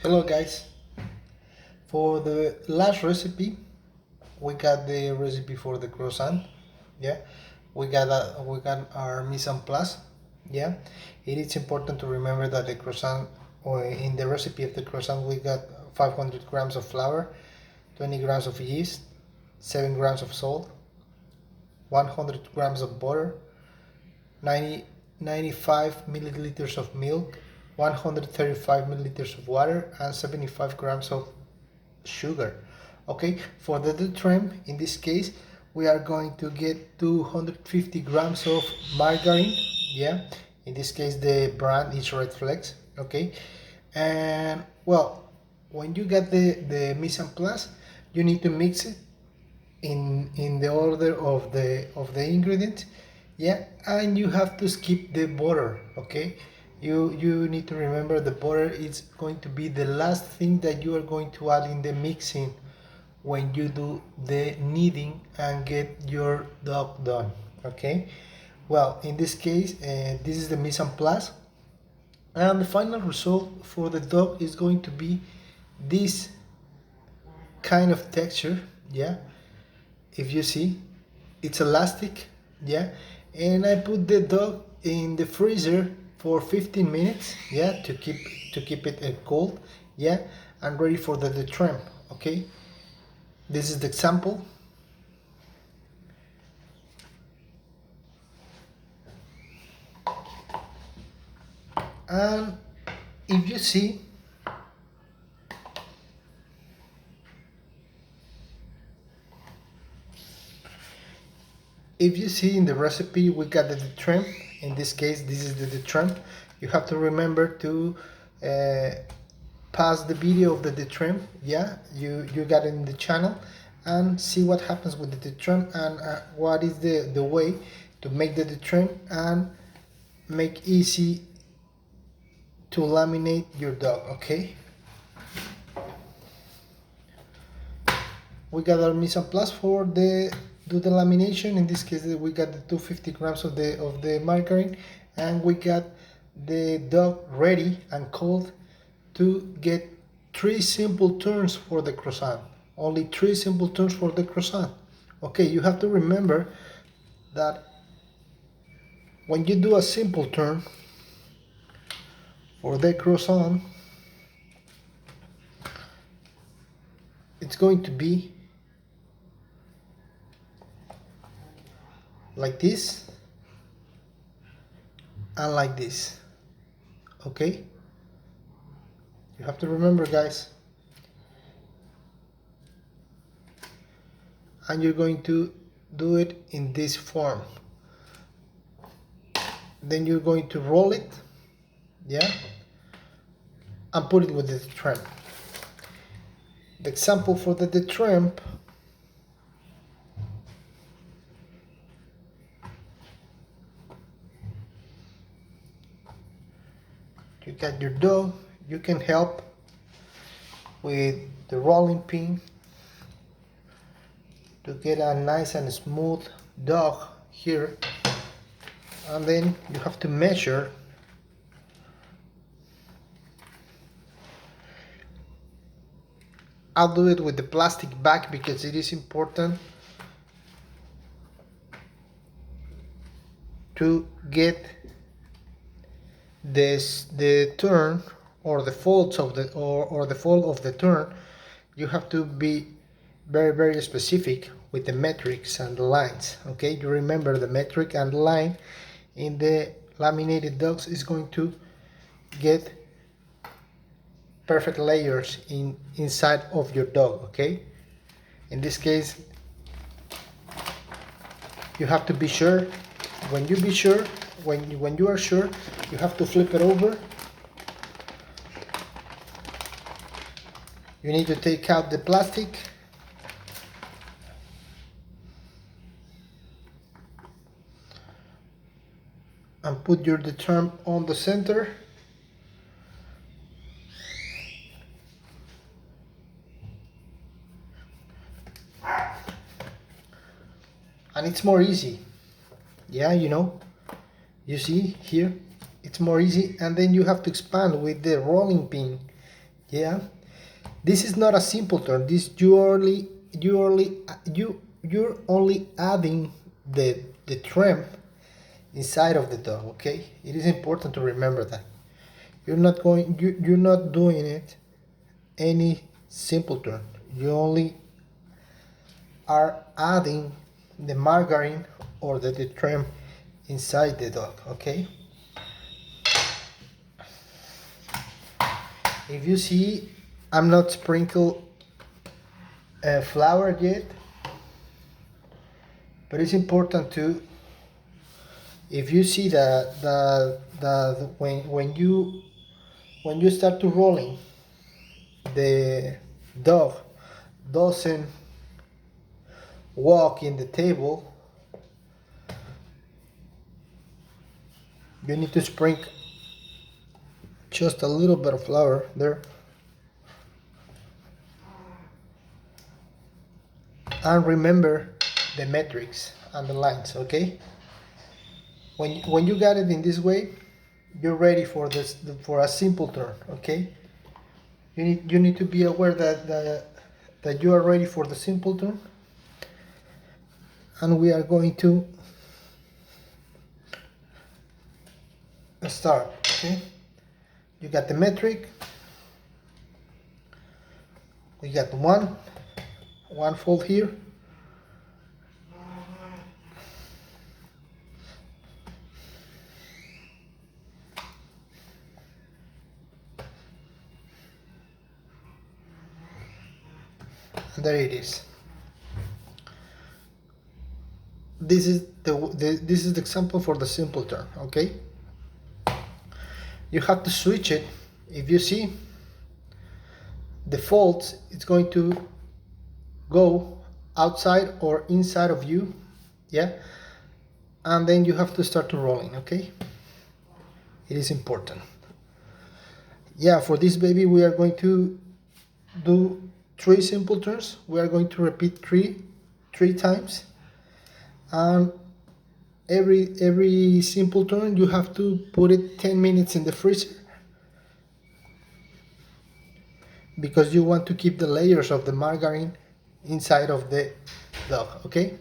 Hello guys, for the last recipe we got the recipe for the croissant. Yeah, we got our mise en place. Yeah, it is important to remember that the croissant, or in the recipe of the croissant, we got 500 grams of flour, 20 grams of yeast, 7 grams of salt, 100 grams of butter, 95 milliliters of milk, 135 milliliters of water, and 75 grams of sugar. Okay, for the detrempe, in this case we are going to get 250 grams of margarine. Yeah, in this case the brand is Red Flex. Okay, and well, when you get the mise en place, you need to mix it in the order of the ingredients. Yeah, and you have to skip the butter. Okay, you need to remember the butter is going to be the last thing that you are going to add in the mixing when you do the kneading and get your dough done. Okay, well, in this case this is the mise en place, and the final result for the dough is going to be this kind of texture. Yeah, if you see, it's elastic. Yeah, and I put the dough in the freezer for 15 minutes. Yeah, to keep it cold. Yeah, and ready for the detrempe. Okay, this is the example. And if you see, in the recipe, we got the detrempe. In this case, this is the detrempe. You have to remember to pause the video of the detrempe. Yeah, you got it in the channel, and see what happens with the detrempe, and what is the way to make the detrempe and make easy to laminate your dough. Okay, we got our mise en place for the lamination. In this case we got the 250 grams of the margarine, and we got the dough ready and cold to get 3 simple turns for the croissant. Only 3 simple turns for the croissant. Okay, you have to remember that when you do a simple turn for the croissant, it's going to be like this and like this. Okay, you have to remember, guys, and you're going to do it in this form. Then you're going to roll it, yeah, and put it with the detrempe. The example for the detrempe, you got your dough. You can help with the rolling pin to get a nice and smooth dough here, and then you have to measure. I'll do it with the plastic bag because it is important to get the turn, or the folds of the or the fold of the turn. You have to be very specific with the metrics and the lines. Okay, you remember the metric and the line in the laminated doughs is going to get perfect layers inside of your dough. Okay, in this case you have to be sure. When you are sure, you have to flip it over. You need to take out the plastic, and put your detrempe on the center. And it's more easy. Yeah, you see here, it's more easy. And then you have to expand with the rolling pin. Yeah, this is not a simple turn. This you're only adding the trim inside of the dog. Okay, it is important to remember that you're not doing it any simple turn. You only are adding the margarine or the trim inside the dog. Okay, if you see, I'm not sprinkle flour yet, but it's important to, if you see that when you start to rolling, the dog doesn't walk in the table, you need to sprinkle just a little bit of flour there. And remember the metrics and the lines, okay? When you got it in this way, you're ready for this, for a simple turn, okay? You need to be aware that you are ready for the simple turn, and we are going to start. Okay, you got the metric. We got one fold here. And there it is. This is this is the example for the simple turn. Okay, you have to switch it. If you see the folds, it's going to go outside or inside of you, yeah, and then you have to start to rolling. Okay, it is important. Yeah, for this baby we are going to do 3 simple turns. We are going to repeat three times, and every simple turn you have to put it 10 minutes in the freezer, because you want to keep the layers of the margarine inside of the dog. Okay,